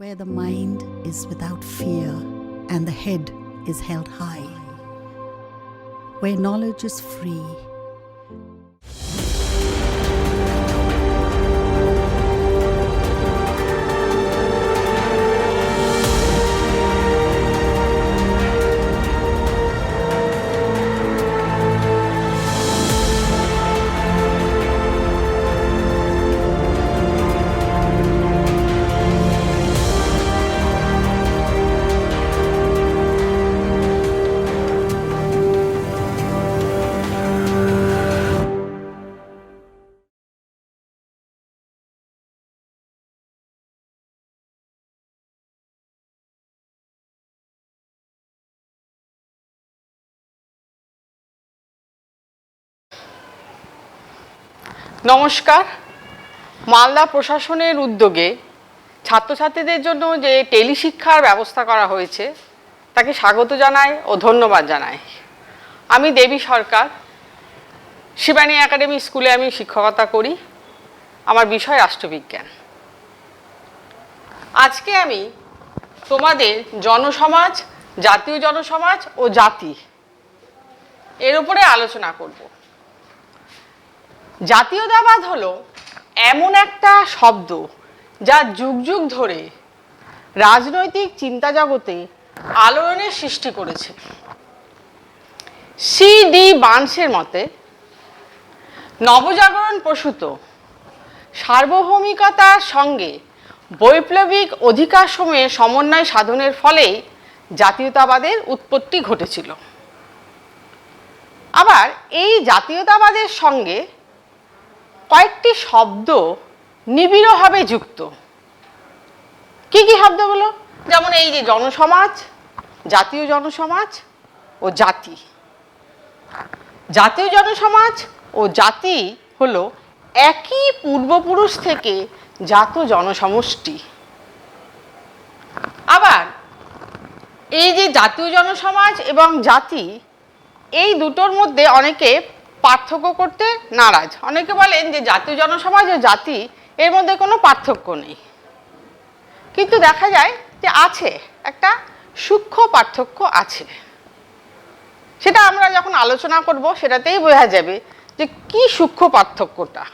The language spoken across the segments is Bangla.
where the mind is without fear and the head is held high, where knowledge is free. নমস্কার। মালদা প্রশাসনের উদ্যোগে ছাত্রছাত্রীদের জন্য যে টেলিশিক্ষার ব্যবস্থা করা হয়েছে তাকে স্বাগত জানাই ও ধন্যবাদ জানাই। আমি দেবী সরকার, শিবানী একাডেমি স্কুলে আমি শিক্ষকতা করি। আমার বিষয় রাষ্ট্রবিজ্ঞান। আজকে আমি তোমাদের জনসমাজ, জাতীয় জনসমাজ ও জাতি এর উপরে আলোচনা করব। জাতীয়তাবাদ হলো এমন একটা শব্দ যা যুগ যুগ ধরে রাজনৈতিক চিন্তা জগতে আলোড়নের সৃষ্টি করেছে। সি.ডি. বার্নসের মতে নবজাগরণ প্রসূত সার্বভৌমিকতার সঙ্গে বৈপ্লবিক অধিকার সমূহের সমন্বয় সাধনের ফলেই জাতীয়তাবাদের উৎপত্তি ঘটেছিল। আবার এই জাতীয়তাবাদের সঙ্গে কয়েকটি শব্দ নিবিড়ভাবে যুক্ত। কি কি শব্দগুলো? যেমন এই যে জনসমাজ, জাতীয় জনসমাজ ও জাতি। জাতীয় জনসমাজ ও জাতি হলো একই পূর্বপুরুষ থেকে জাত জনসমষ্টি। আবার এই যে জাতীয় জনসমাজ এবং জাতি, এই দুটোর মধ্যে অনেকে পার্থক্য করতে নারাজ। অনেকে বলেন যে জাতীয় জনসমাজ ও জাতি এর মধ্যে কোনো পার্থক্য নেই, কিন্তু দেখা যায় যে আছে, একটা সূক্ষ্ম পার্থক্য আছে। সেটা আমরা যখন আলোচনা করব সেটাতেই বোঝা যাবে যে কি সূক্ষ্ম পার্থক্যটা।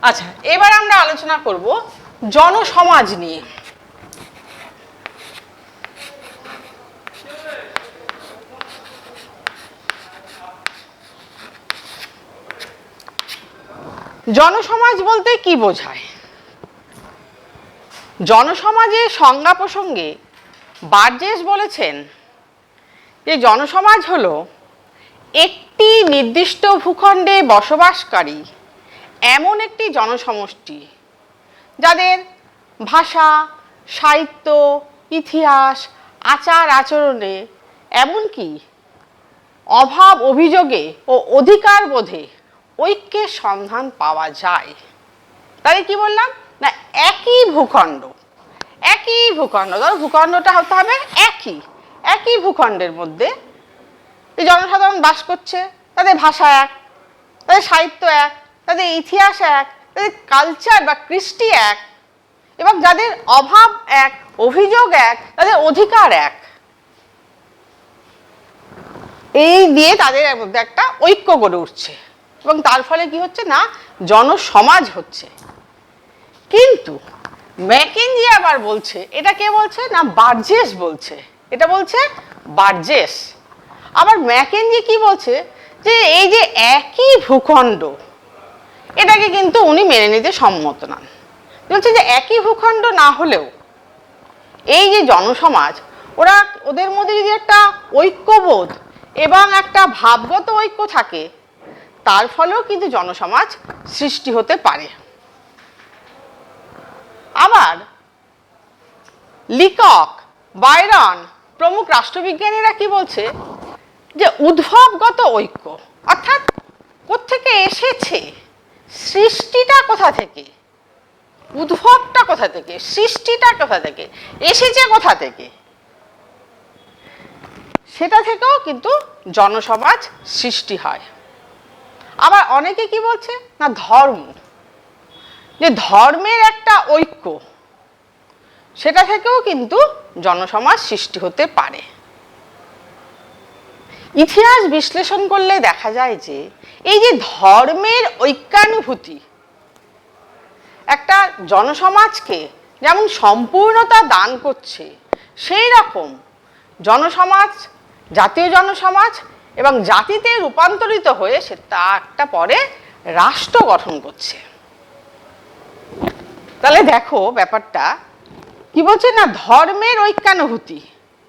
আচ্ছা, এবার আমরা আলোচনা করব জনসমাজ নিয়ে। জনসমাজ বলতে কি বোঝায়? জনসমাজের সংজ্ঞা প্রসঙ্গে বার্জেস বলেছেন যে জনসমাজ হলো একটি নির্দিষ্ট ভূখণ্ডে বসবাসকারী এমন একটি জনসমষ্টি যাদের ভাষা, সাহিত্য, ইতিহাস, আচার আচরণে এমনকি অভাব অভিযোগে ও অধিকার বোধে ঐক্যের সন্ধান পাওয়া যায়। তাহলে কি বললাম না, একই ভূখণ্ড, একই ভূখণ্ড, ধরো ভূখণ্ডটা হতে হবে একই ভূখণ্ডের মধ্যে এই জনসাধারণ বাস করছে, তাদের ভাষা এক, তাদের সাহিত্য এক, তাদের ইতিহাস এক, তাদের কালচার বা কৃষ্টি এক, এবং যাদের অভাব এক, অভিযোগ এক, তাদের অধিকার এক। এই দিয়ে তাদের মধ্যে একটা ঐক্য গড়ে উঠছে এবং তার ফলে কি হচ্ছে না, জনসমাজ হচ্ছে। কিন্তু ম্যাকেঞ্জি আবার বলছে, এটা কে বলছে না, বার্জেস বলছে, এটা বলছে বার্জেস। আবার ম্যাকেঞ্জি কি বলছে যে এই যে একই ভূখণ্ড, এটাকে কিন্তু উনি মেনে নিতে সম্মত নন। বলছে যে একই ভূখণ্ড না হলেও এই যে জনসমাজ, ওদের মধ্যে যদি একটা ঐক্যবোধ এবং একটা ভাবগত ঐক্য থাকে, তার ফলেও কিন্তু জনসমাজ সৃষ্টি হতে পারে। আবার লিকক, বায়রন প্রমুখ রাষ্ট্রবিজ্ঞানীরা কি বলছে যে উদ্ভবগত ঐক্য, অর্থাৎ কোত্থেকে এসেছে, সৃষ্টিটা কোথা থেকে, উদ্ভবটা কোথা থেকে, সৃষ্টিটা কোথা থেকে, এসেছে কোথা থেকে, সেটা থেকেও কিন্তু জনসমাজ সৃষ্টি হয়। আবার অনেকে কি বলছে না, ধর্ম, যে ধর্মের একটা ঐক্য, সেটা থেকেও কিন্তু জনসমাজ সৃষ্টি হতে পারে। ইতিহাস বিশ্লেষণ করলে দেখা যায় যে এই যে ধর্মের ঐক্যানুভূতি একটা জনসমাজকে যেমন সম্পূর্ণতা দান করছে, সেই রকম জনসমাজ, জাতীয় জনসমাজ এবং জাতিতে রূপান্তরিত হয়ে সে তা একটা পরে রাষ্ট্র গঠন করছে। তাহলে দেখো ব্যাপারটা কি বলছে না, ধর্মের ঐক্যানুভূতি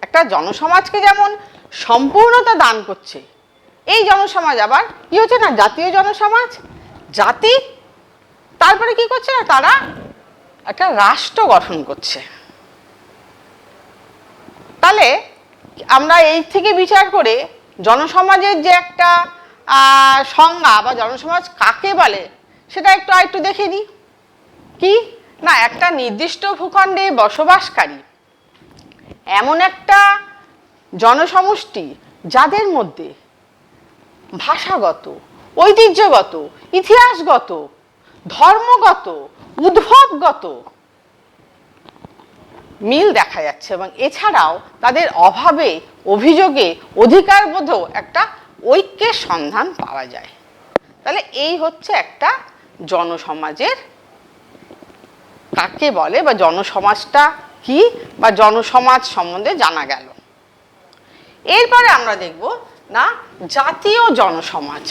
একটা জনসমাজকে যেমন সম্পূর্ণতা দান করছে, এই জনসমাজ আবার কি হচ্ছে না জাতীয় জনসমাজ, জাতি তারপরে কি করছে না তারা একটা রাষ্ট্র গঠন করছে। তাহলে আমরা এই থেকে বিচার করে জনসমাজের যে একটা সংজ্ঞা বা জনসমাজ কাকে বলে সেটা একটু দেখে নিই। কি না, একটা নির্দিষ্ট ভূখণ্ডে বসবাসকারী এমন একটা জনসমষ্টি যাদের মধ্যে ভাষাগত, ঐতিহ্যগত, ইতিহাসগত, ধর্মগত, উদ্ভবগত মিল দেখা যাচ্ছে এবং এছাড়াও তাদের অভাবে, অভিযোগে, অধিকারবোধেও একটা ঐক্যের সন্ধান পাওয়া যায়। তাহলে এই হচ্ছে একটা জনসমাজের কাকে বলে বা জনসমাজটা কি বা জনসমাজ সম্বন্ধে জানা গেল। এরপরে আমরা দেখব না জাতীয় জনসমাজ।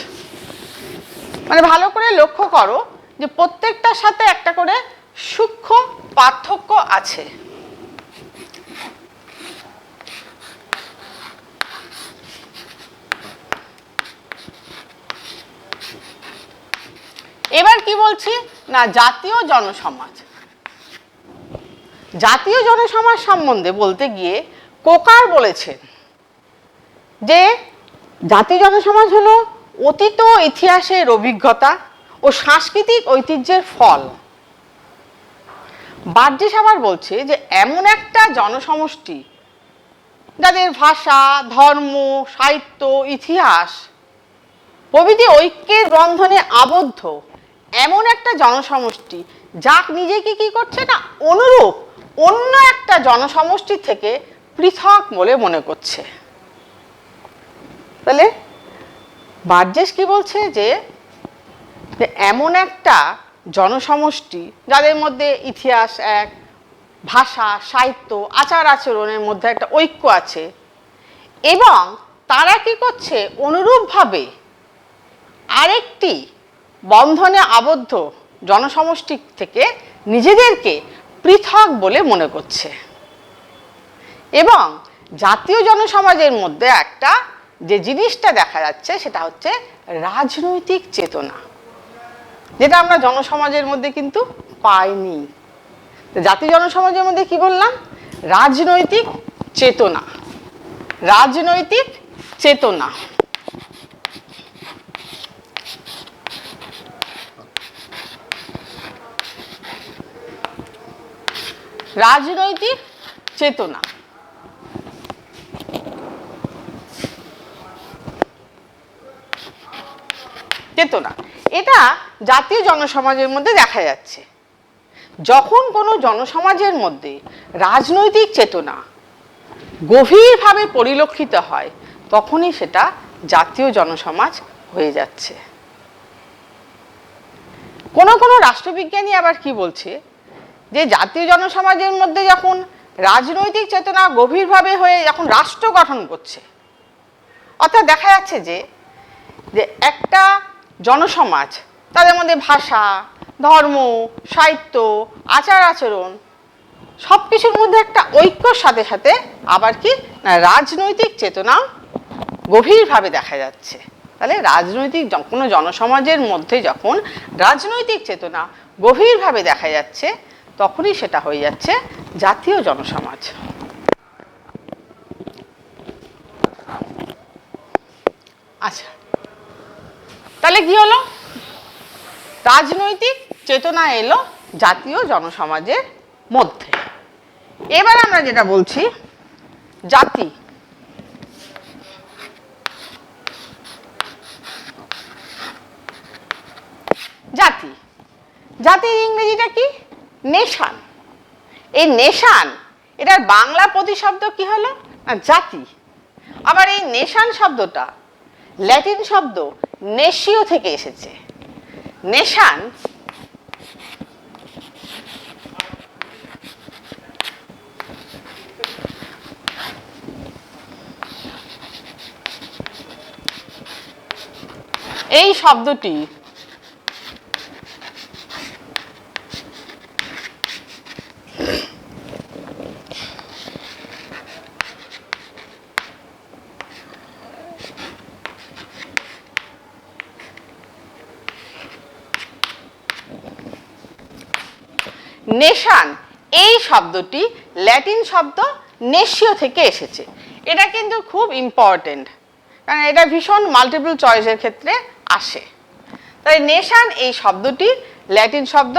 মানে ভালো করে লক্ষ্য করো যে প্রত্যেকটার সাথে একটা করে সূক্ষ্ম পার্থক্য আছে। এবার কি বলছি না জাতীয় জনসমাজ। জাতীয় জনসমাজ সম্বন্ধে বলতে গিয়ে কোকার বলেছেন যে জাতীয় জনসমাজ হলো অতীত ইতিহাসের অভিজ্ঞতা ও সাংস্কৃতিক ঐতিহ্যের ফল। বার্জেস আবার বলছে যে এমন একটা জনসমষ্টি যাদের ভাষা, ধর্ম, সাহিত্য, ইতিহাস প্রভৃতি ঐক্যের বন্ধনে আবদ্ধ এমন একটা জনসমষ্টি যা নিজেকে কি করছে না অনুরূপ অন্য একটা জনসমষ্টি থেকে পৃথক বলে মনে করছে। তাহলে বার্জেস কি বলছে যে এমন একটা জনসমষ্টি যাদের মধ্যে ইতিহাস এক, ভাষা, সাহিত্য, আচার আচরণের মধ্যে একটা ঐক্য আছে এবং তারা কি করছে অনুরূপভাবে আরেকটি বন্ধনে আবদ্ধ জনসমষ্টি থেকে নিজেদেরকে পৃথক বলে মনে করছে। এবং জাতীয় জনসমাজের মধ্যে একটা যে জিনিসটা দেখা যাচ্ছে সেটা হচ্ছে রাজনৈতিক চেতনা, যেটা আমরা জনসমাজের মধ্যে কিন্তু পাইনি। জাতীয় জনসমাজের মধ্যে কি বললাম, রাজনৈতিক চেতনা। রাজনৈতিক চেতনা রাজনৈতিক চেতনা চেতনা এটা জাতীয় জনসমাজের মধ্যে দেখা যাচ্ছে। যখন কোনো জনসমাজের মধ্যে রাজনৈতিক চেতনা গভীরভাবে পরিলক্ষিত হয় তখনই সেটা জাতীয় জনসমাজ হয়ে যাচ্ছে। কোনো কোনো রাষ্ট্রবিজ্ঞানী আবার কি বলছে যে জাতীয় জনসমাজের মধ্যে যখন রাজনৈতিক চেতনা গভীরভাবে হয়ে যখন রাষ্ট্র গঠন করছে, অর্থাৎ দেখা যাচ্ছে যে একটা জনসমাজ তাদের মধ্যে ভাষা, ধর্ম, সাহিত্য, আচার আচরণ সব কিছুর মধ্যে একটা ঐক্যর সাথে সাথে আবার কি না রাজনৈতিক চেতনাও গভীরভাবে দেখা যাচ্ছে। তাহলে রাজনৈতিক কোনো জনসমাজের মধ্যে যখন রাজনৈতিক চেতনা গভীরভাবে দেখা যাচ্ছে তখনই সেটা হয়ে যাচ্ছে জাতীয় জনসমাজ। আচ্ছা, তাহলে কি হলো, রাজনৈতিক চেতনা এলো জাতীয় জনসমাজের মধ্যে। এবার আমরা যেটা বলছি জাতি। জাতি, জাতির ইংরেজিটা কি, নেশন। এই নেশান, এটার বাংলা প্রতিশব্দ কি হলো না জাতি। আবার এই নেশান শব্দটা ল্যাটিন শব্দ নেশিও থেকে এসেছে। নেশান এই শব্দটি নেশান, এই শব্দটি ল্যাটিন শব্দ নেশিও থেকে এসেছে। এটা কিন্তু খুব ইম্পর্টেন্ট, কারণ এটা ভীষণ মাল্টিপল চয়েসের ক্ষেত্রে আসে। তাই নেশান এই শব্দটি ল্যাটিন শব্দ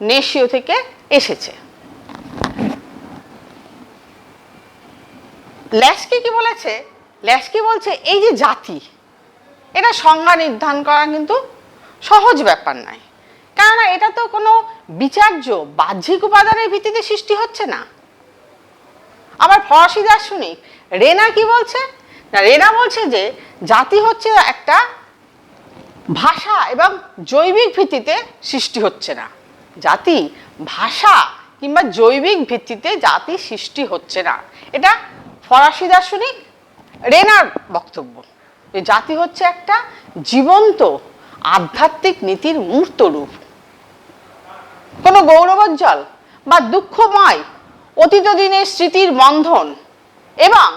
নেশিও থেকে এসেছে। ল্যাস্কি কি বলেছে? ল্যাস্কি বলছে এই যে জাতি, এটা সংজ্ঞা নির্ধারণ করা কিন্তু সহজ ব্যাপার নয়, কেননা এটা তো কোনো বিচার্য বাহ্যিক উপাদানের ভিত্তিতে সৃষ্টি হচ্ছে না। আবার ফরাসি দার্শনিক রেনা কি বলছে না, রেনা বলছে যে জাতি হচ্ছে একটা ভাষা এবং জৈবিক ভিত্তিতে সৃষ্টি হচ্ছে না। জাতি ভাষা কিংবা জৈবিক ভিত্তিতে জাতি সৃষ্টি হচ্ছে না, এটা ফরাসি দার্শনিক রেনার বক্তব্য। যে জাতি হচ্ছে একটা জীবন্ত আধ্যাত্মিক নীতির মূর্ত রূপ। কোনো গৌরবোজ্জ্বল বা দুঃখময় অতীত দিনের স্মৃতির বন্ধন এবং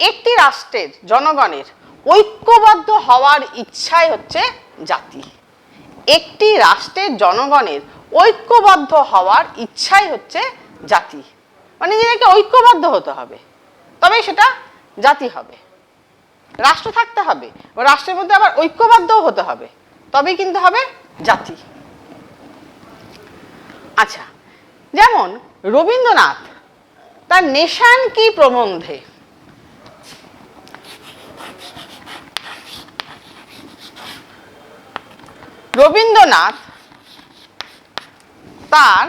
একটি রাষ্ট্রের জনগণের ঐক্যবদ্ধ হওয়ার ইচ্ছাই হচ্ছে জাতি। একটি রাষ্ট্রের জনগণের ঐক্যবদ্ধ হওয়ার ইচ্ছাই হচ্ছে জাতি, মানে নিজেদেরকে ঐক্যবদ্ধ হতে হবে, তবে সেটা জাতি হবে। রাষ্ট্র থাকতে হবে, রাষ্ট্রের মধ্যে আবার ঐক্যবদ্ধও হতে হবে, তবেই কিন্তু হবে জাতি। আচ্ছা, যেমন রবীন্দ্রনাথ তার নেশান কি প্রবন্ধে রবীন্দ্রনাথ তার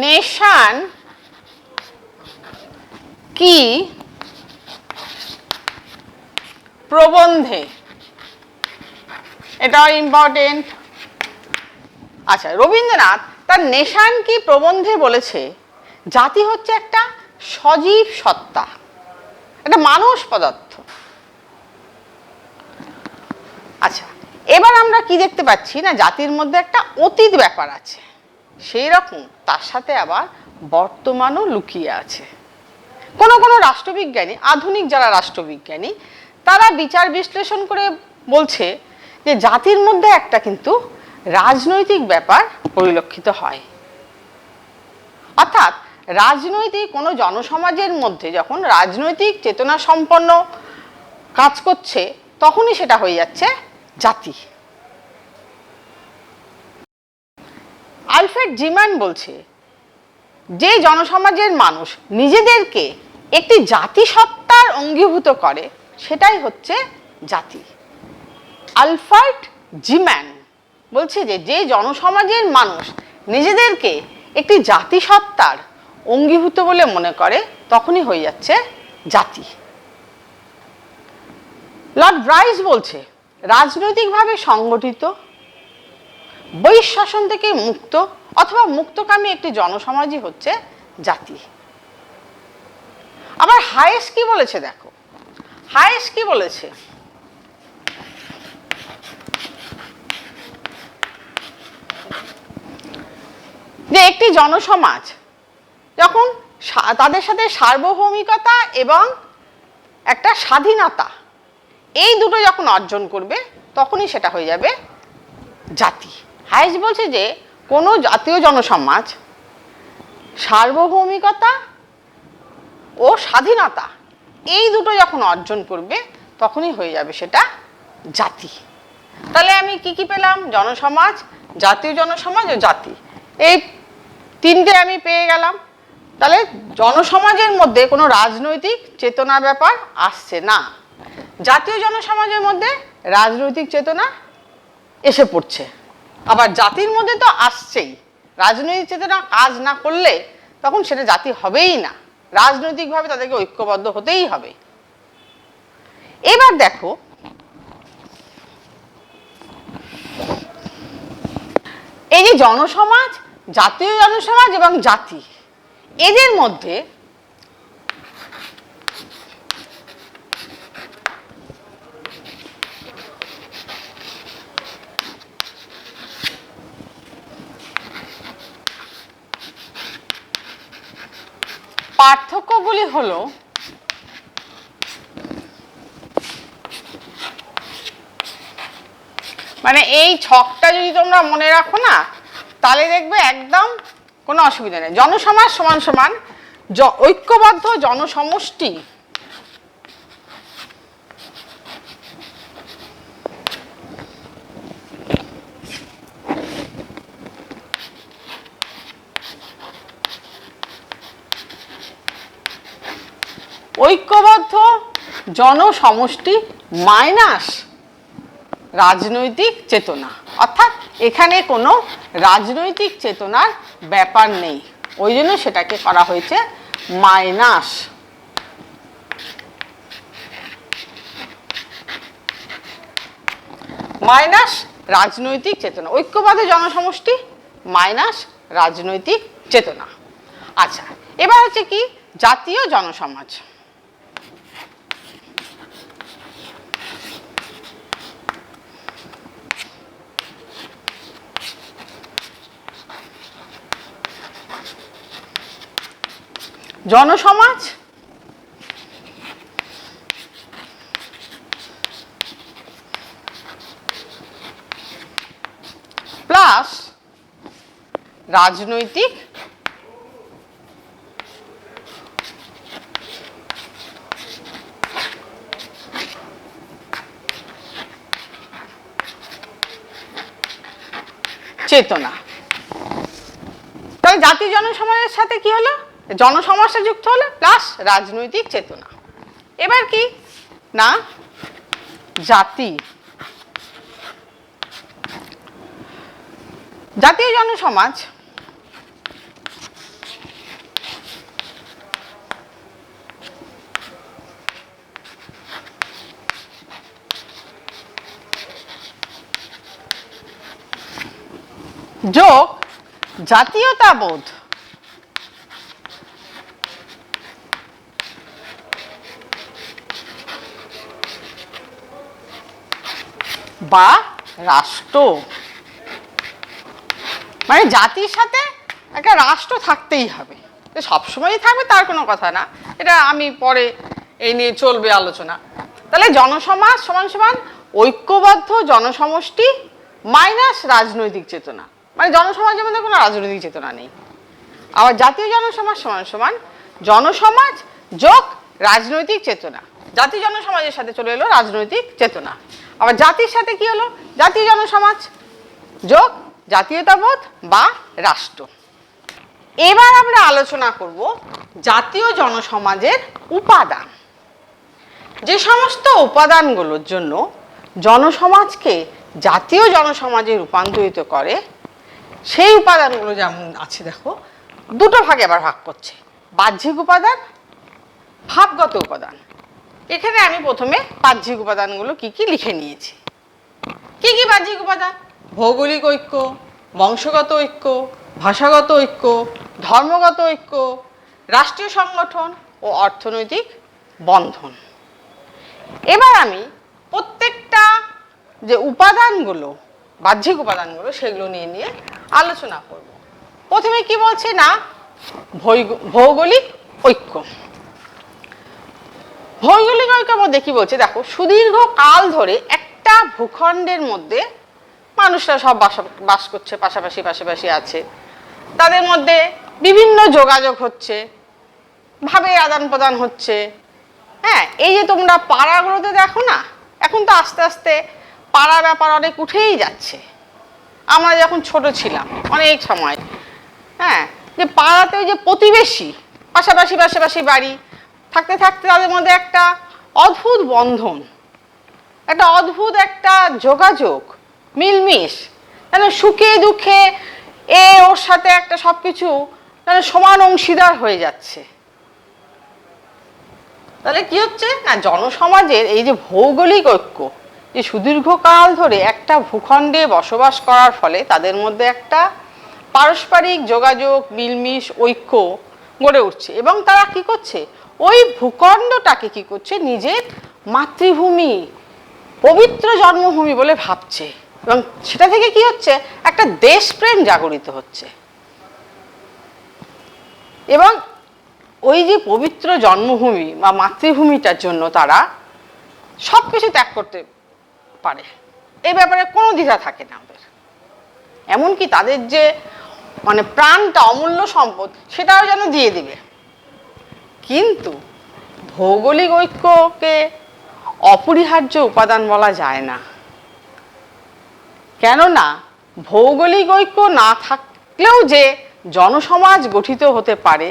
নেশান কি প্রবন্ধে, এটাও ইম্পর্টেন্ট। আচ্ছা, রবীন্দ্রনাথ তার নেশান কি প্রবন্ধে বলেছে জাতি হচ্ছে একটা সজীব সত্তা, একটা মানুষ পদার্থ। আচ্ছা, এবার আমরা কি দেখতে পাচ্ছি না, জাতির মধ্যে একটা অতীত ব্যাপার আছে, সেই রকম তার সাথে আবার বর্তমানও লুকিয়ে আছে। কোনো কোনো রাষ্ট্রবিজ্ঞানী, আধুনিক যারা রাষ্ট্রবিজ্ঞানী, তারা বিচার বিশ্লেষণ করে বলছে যে জাতির মধ্যে একটা কিন্তু রাজনৈতিক ব্যাপার পরিলক্ষিত হয়। অর্থাৎ রাজনৈতিক কোনো জনসমাজের মধ্যে যখন রাজনৈতিক চেতনা সম্পন্ন কাজ করছে, তখনই সেটা হয়ে যাচ্ছে জাতি। আলফ্রেড জিমান বলছে যে জনসমাজের মানুষ নিজেদেরকে একটি জাতিসত্তার অঙ্গীভূত করে, সেটাই হচ্ছে জাতি। আলফ্রেড জিমান বলছে যে যে জনসমাজের মানুষ নিজেদেরকে একটি জাতিসত্তার অঙ্গীভূত বলে মনে করে, তখনই হয়ে যাচ্ছে জাতি। লর্ড ব্রাইস বলছে রাজনৈতিকভাবে সংগঠিত, বহিঃশাসন থেকে মুক্ত অথবা মুক্তকামী একটি জনসমাজই হচ্ছে জাতি। আবার হায়েস কি বলেছে দেখো, হায়েস কি বলেছে, যে একটি জনসমাজ যখন তাদের সাথে সার্বভৌমিকতা এবং একটা স্বাধীনতা, এই দুটো যখন অর্জন করবে, তখনই সেটা হয়ে যাবে জাতি। হায়েস বলছে যে কোনো জাতীয় জনসমাজ সার্বভৌমিকতা ও স্বাধীনতা, এই দুটো যখন অর্জন করবে, তখনই হয়ে যাবে সেটা জাতি। তাহলে আমি কি কি পেলাম? জনসমাজ, জাতীয় জনসমাজ ও জাতি, এই তিনটে আমি পেয়ে গেলাম। তাহলে জনসমাজের মধ্যে কোনো রাজনৈতিক চেতনা ব্যাপার আসছে না, জাতীয় জনসমাজের মধ্যে রাজনৈতিক চেতনা এসে পড়ছে। আবার জাতির মধ্যে তো আসছেই, রাজনৈতিক চেতনা কাজ না করলে তখন সেটা জাতি হবেই না, রাজনৈতিকভাবে তাদেরকে ঐক্যবদ্ধ হতেই হবে। এবার দেখো এই যে জনসমাজ, জাতীয় জনসমাজ এবং জাতি, এদের মধ্যে পার্থক্যগুলি হলো মানে এই ছকটা যদি তোমরা মনে রাখো না তাহলে দেখবে একদম কোনো অসুবিধা নেই। জনসমাজ সমান সমান ঐক্যবদ্ধ জনসমষ্টি ঐক্যবদ্ধ জনসমষ্টি মাইনাস রাজনৈতিক চেতনা, অর্থাৎ এখানে কোনো রাজনৈতিক চেতনার ব্যাপার নেই, ওই জন্য সেটাকে করা হয়েছে মাইনাস। মাইনাস রাজনৈতিক চেতনা, ঐক্যবদ্ধ জনসমষ্টি মাইনাস রাজনৈতিক চেতনা। আচ্ছা, এবার হচ্ছে কি জাতীয় জনসমাজ। জনসমাজ প্লাস রাজনৈতিক চেতনা। তাহলে জাতীয় জনসমাজের সাথে কি হলো, জনসমাজটা যুক্ত হলো প্লাস রাজনৈতিক চেতনা। এবার কি না জাতি, জাতীয় জনসমাজ যোগ জাতীয়তাবোধ বা রাষ্ট্র, মানে জাতির সাথে একটা রাষ্ট্র থাকতেই হবে, সবসময়ই থাকবে তার কোনো কথা না, এটা আমি পরে এই নিয়ে চলবে আলোচনা। তাহলে জনসমাজ সমান সমান ঐক্যবদ্ধ জনসমষ্টি মাইনাস রাজনৈতিক চেতনা, মানে জনসমাজের মধ্যে কোনো রাজনৈতিক চেতনা নেই। আবার জাতীয় জনসমাজ সমান সমান জনসমাজ যোগ রাজনৈতিক চেতনা, জাতীয় জনসমাজের সাথে চলে এলো রাজনৈতিক চেতনা। আবার জাতির সাথে কি হলো, জাতীয় জনসমাজ যোগ জাতীয়তাবোধ বা রাষ্ট্র। এবার আমরা আলোচনা করব জাতীয় জনসমাজের উপাদান, যে সমস্ত উপাদানগুলোর জন্য জনসমাজকে জাতীয় জনসমাজে রূপান্তরিত করে সেই উপাদানগুলো যেমন আছে দেখো, দুটো ভাগে আবার ভাগ করছে, বাহ্যিক উপাদান, ভাবগত উপাদান। এখানে আমি প্রথমে বাহ্যিক উপাদানগুলো কি কি লিখে নিয়েছি। কি কি বাহ্যিক উপাদান? ভৌগোলিক ঐক্য, বংশগত ঐক্য, ভাষাগত ঐক্য, ধর্মগত ঐক্য, রাষ্ট্রীয় সংগঠন ও অর্থনৈতিক বন্ধন। এবার আমি প্রত্যেকটা যে উপাদানগুলো, বাহ্যিক উপাদানগুলো, সেগুলো নিয়ে নিয়ে আলোচনা করব। প্রথমে কি বলছে না ভৌগোলিক ঐক্য। ভৌগোলিক ঐক্যের মধ্যে কি বলছে দেখো, সুদীর্ঘ কাল ধরে একটা ভূখণ্ডের মধ্যে মানুষরা সব বাস করছে, পাশাপাশি পাশাপাশি আছে, তাদের মধ্যে বিভিন্ন যোগাযোগ হচ্ছে, ভাবে আদান প্রদান হচ্ছে। হ্যাঁ, এই যে তোমরা পাড়াগুলোতে দেখো না, এখন তো আস্তে আস্তে পাড়া ব্যাপার অনেক উঠেই যাচ্ছে। আমরা যখন ছোট ছিলাম অনেক সময়, হ্যাঁ, যে পাড়াতে ওই যে প্রতিবেশী পাশাপাশি পাশাপাশি বাড়ি থাকতে থাকতে তাদের মধ্যে একটা অদ্ভুত বন্ধন, একটা অদ্ভুত একটা যোগাযোগ, মিলমিশ, যেন সুখে দুঃখে ওর সাথে একটা সবকিছু যেন সমান অংশীদার হয়ে যাচ্ছে। তাহলে কি হচ্ছে না, জনসমাজের এই যে ভৌগোলিক ঐক্য, যে সুদীর্ঘকাল ধরে একটা ভূখণ্ডে বসবাস করার ফলে তাদের মধ্যে একটা পারস্পরিক যোগাযোগ, মিলমিশ, ঐক্য গড়ে উঠছে, এবং তারা কি করছে, ওই ভূখণ্ডটাকে কি করছে, নিজের মাতৃভূমি, পবিত্র জন্মভূমি বলে ভাবছে, এবং সেটা থেকে কি হচ্ছে, একটা দেশপ্রেম জাগরিত হচ্ছে। এবং ওই যে পবিত্র জন্মভূমি বা মাতৃভূমিটার জন্য তারা সব কিছু ত্যাগ করতে পারে, এই ব্যাপারে কোনো দ্বিধা থাকে না ওদের। এমনকি তাদের যে মানে প্রাণটা, অমূল্য সম্পদ, সেটাও যেন দিয়ে দিবে। কিন্তু ভৌগোলিক ঐক্যকে অপরিহার্য উপাদান বলা যায় না, কেননা ভৌগোলিক ঐক্য না থাকলেও যে জনসমাজ গঠিত হতে পারে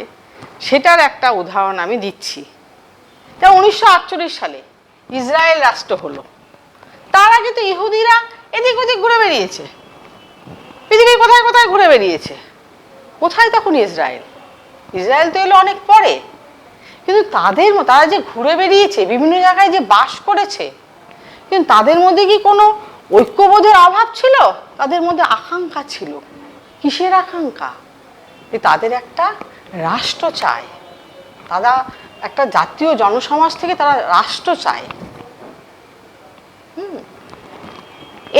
সেটার একটা উদাহরণ আমি দিচ্ছি। যেমন 1948 সালে ইসরায়েল রাষ্ট্র হলো, তার আগে তো ইহুদিরা এদিক ওদিক ঘুরে বেরিয়েছে, পৃথিবীর কোথায় কোথায় ঘুরে বেরিয়েছে। কোথায় তখন ইসরায়েল? ইসরায়েল তো এলো অনেক পরে। কিন্তু তারা যে ঘুরে বেরিয়েছে, বিভিন্ন জায়গায় যে বাস করেছে, কিন্তু তাদের মধ্যে কি কোনো ঐক্যবোধের অভাব ছিল? তাদের মধ্যে আকাঙ্ক্ষা ছিল। কিসের আকাঙ্ক্ষা? তাদের একটা রাষ্ট্র চায়, তারা একটা জাতীয় জনসমাজ থেকে তারা রাষ্ট্র চায়।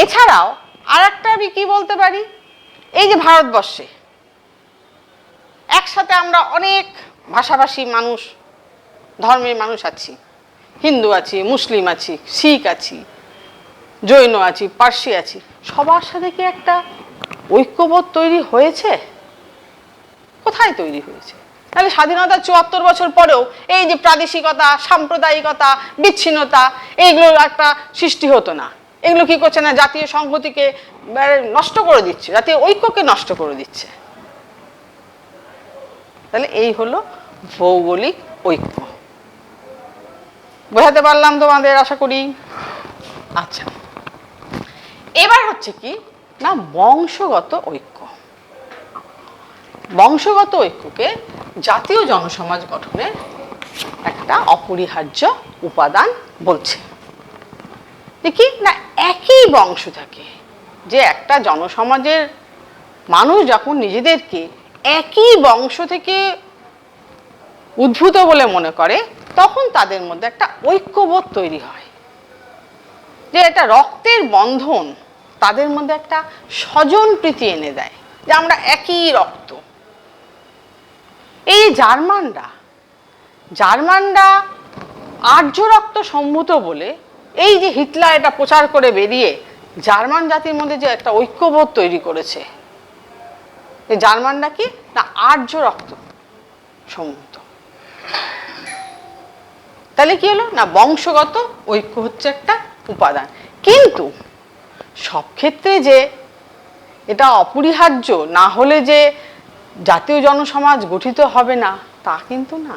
এছাড়াও আর একটা আমি কি বলতে পারি, এই যে ভারতবর্ষে একসাথে আমরা অনেক ভাষাভাষী মানুষ, ধর্মের মানুষ আছি, হিন্দু আছি, মুসলিম আছি, শিখ আছি, জৈন আছি, পার্সি আছি, সবার সাথে কি একটা ঐক্যবোধ তৈরি হয়েছে? কোথায় তৈরি হয়েছে? তাহলে স্বাধীনতার 74 বছর পরেও এই যে প্রাদেশিকতা, সাম্প্রদায়িকতা, বিচ্ছিন্নতা, এইগুলোর একটা সৃষ্টি হতো না। এগুলো কি করছে না, জাতীয় সংহতিকে নষ্ট করে দিচ্ছে, জাতীয় ঐক্যকে নষ্ট করে দিচ্ছে। তাহলে এই হলো ভৌগোলিক ঐক্য। বোঝাতে পারলাম তোমাদের, আশা করি। আচ্ছা, এবার হচ্ছে কি না, বংশগত ঐক্য। বংশগত ঐক্যকে জাতীয় জনসমাজ গঠনের একটা অপরিহার্য উপাদান বলছে। কি না, একই বংশ থাকে, যে একটা জনসমাজের মানুষ যখন নিজেদেরকে একই বংশ থেকে উদ্ভূত বলে মনে করে, তখন তাদের মধ্যে একটা ঐক্যবোধ তৈরি হয়, যে এটা রক্তের বন্ধন তাদের মধ্যে একটা স্বজন প্রীতি এনে দেয়, যে আমরা একই রক্ত। এই জার্মানরা আর্য রক্ত সম্ভূত বলে এই যে হিটলার এটা প্রচার করে বেরিয়ে জার্মান জাতির মধ্যে যে একটা ঐক্যবোধ তৈরি করেছে, এই জার্মানরা কি না আর্য রক্ত সম্ভূত। তাহলে কি হলো না, বংশগত ঐক্য হচ্ছে একটা উপাদান। কিন্তু সব ক্ষেত্রে যে এটা অপরিহার্য না হলে যে জাতীয় জনসমাজ গঠিত হবে না, তা কিন্তু না।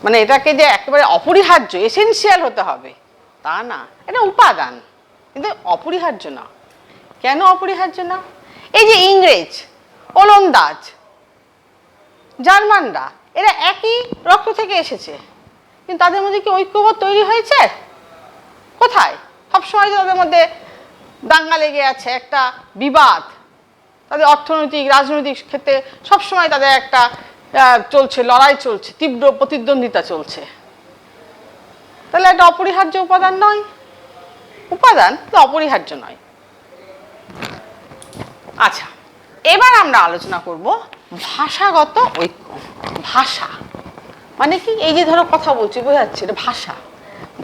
মানে এটাকে যে একেবারে অপরিহার্য, এসেনশিয়াল হতে হবে তা না, এটা উপাদান, কিন্তু অপরিহার্য না। কেন অপরিহার্য না? এই যে ইংরেজ, ওলন্দাজ, জার্মানরা, এরা একই রক্ত থেকে এসেছে, কিন্তু তাদের মধ্যে কি ঐক্যবোধ তৈরি হয়েছে? কোথায়? সবসময় তাদের মধ্যে দাঙ্গা লেগে আছে, একটা বিবাদ, তাদের অর্থনৈতিক রাজনৈতিক ক্ষেত্রে সবসময় তাদের একটা চলছে, লড়াই চলছে, তীব্র প্রতিদ্বন্দ্বিতা চলছে। তাহলে এটা অপরিহার্য উপাদান নয়? উপাদান তো অপরিহার্য নয়। আচ্ছা, এবার আমরা আলোচনা করব ভাষাগত ঐক্য। ভাষা মানে কি? এই যে ধরো কথা বলছি, বোঝাচ্ছে এটা ভাষা।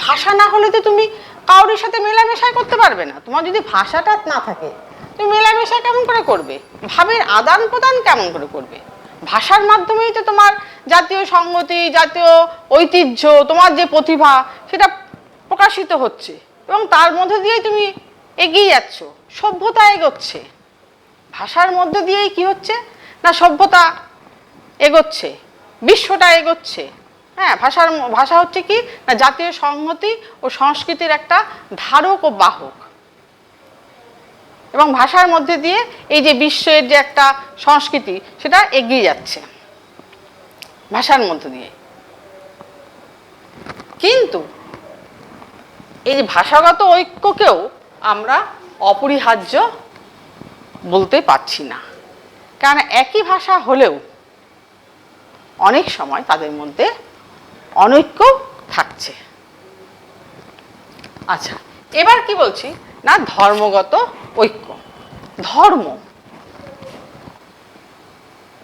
ভাষা না হলে তো তুমি কারোর সাথে মেলামেশাই করতে পারবে না। তোমার যদি ভাষাটা না থাকে, তুমি মেলামেশা কেমন করে করবে? ভাবের আদান প্রদান কেমন করে করবে? ভাষার মাধ্যমেই তো তোমার জাতীয় সংহতি, জাতীয় ঐতিহ্য, তোমার যে প্রতিভা, সেটা প্রকাশিত হচ্ছে, এবং তার মধ্যে দিয়েই তুমি এগিয়ে যাচ্ছ, সভ্যতা এগোচ্ছে। ভাষার মধ্যে দিয়েই কি হচ্ছে না, সভ্যতা এগোচ্ছে, বিশ্বটা এগোচ্ছে। হ্যাঁ, ভাষা হচ্ছে কি না, জাতীয় সংহতি ও সংস্কৃতির একটা ধারক ও বাহক। এবং ভাষার মধ্যে দিয়ে এই যে বিশ্বের যে একটা সংস্কৃতি সেটা এগিয়ে যাচ্ছে ভাষার মধ্যে দিয়ে। কিন্তু এই যে ভাষাগত ঐক্যকেও আমরা অপরিহার্য বলতে পারছি না, কারণ একই ভাষা হলেও অনেক সময় তাদের মধ্যে অনৈক্য থাকছে। আচ্ছা, এবার কি বলছি না, ধর্মগত ঐক্য। ধর্ম,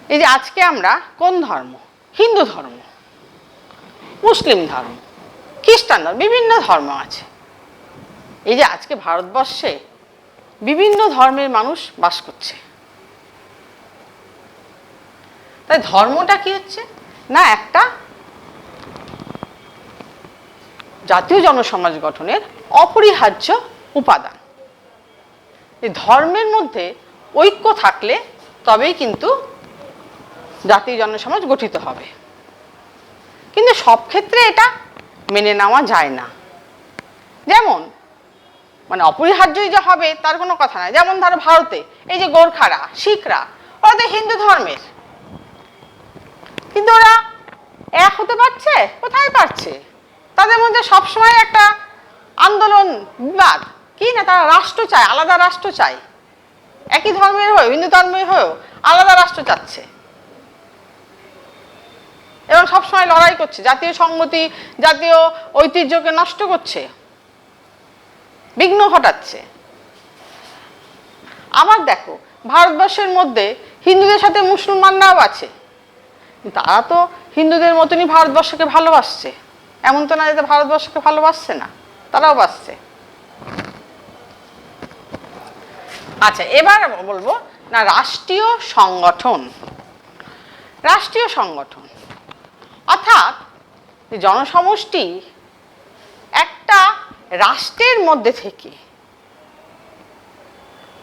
এই যে আজকে আমরা কোন ধর্ম, হিন্দু ধর্ম, মুসলিম ধর্ম, খ্রিস্টান ধর্ম, বিভিন্ন ধর্ম আছে। এই যে আজকে ভারতবর্ষে বিভিন্ন ধর্মের মানুষ বাস করছে, তাই ধর্মটা কি হচ্ছে না, একটা জাতীয় জনসমাজ গঠনের অপরিহার্য উপাদান। এই ধর্মের মধ্যে ঐক্য থাকলে তবেই কিন্তু জাতীয় জনসমাজ গঠিত হবে। কিন্তু সব ক্ষেত্রে এটা মেনে নেওয়া যায় না। যেমন মানে অপরিহার্যই যে হবে তার কোনো কথা নাই। যেমন ধরো ভারতে এই যে গোর্খারা, শিখরা, ওরা তো হিন্দু ধর্মের, কিন্তু ওরা এক হতে পারছে? কোথায় পারছে? তাদের মধ্যে সবসময় একটা আন্দোলন, বিবাদ, কি না, তারা রাষ্ট্র চায়, আলাদা রাষ্ট্র চায়। একই ধর্মের হয়েও, হিন্দু ধর্মের হয়েও আলাদা রাষ্ট্র চাচ্ছে এবং সবসময় লড়াই করছে, জাতীয় সংহতি, জাতীয় ঐতিহ্যকে নষ্ট করছে, বিঘ্ন ঘটাচ্ছে। আবার দেখো ভারতবর্ষের মধ্যে হিন্দুদের সাথে মুসলমানরাও আছে, তারা তো হিন্দুদের মতনই ভারতবর্ষকে ভালোবাসছে, এমন তো না যে ভারতবর্ষকে ভালোবাসছে না, তারাও বাসছে। আচ্ছা, এবার বলবো না রাষ্ট্রীয় সংগঠন। রাষ্ট্রীয় সংগঠন অর্থাৎ জনসমষ্টি একটা রাষ্ট্রের মধ্যে থেকে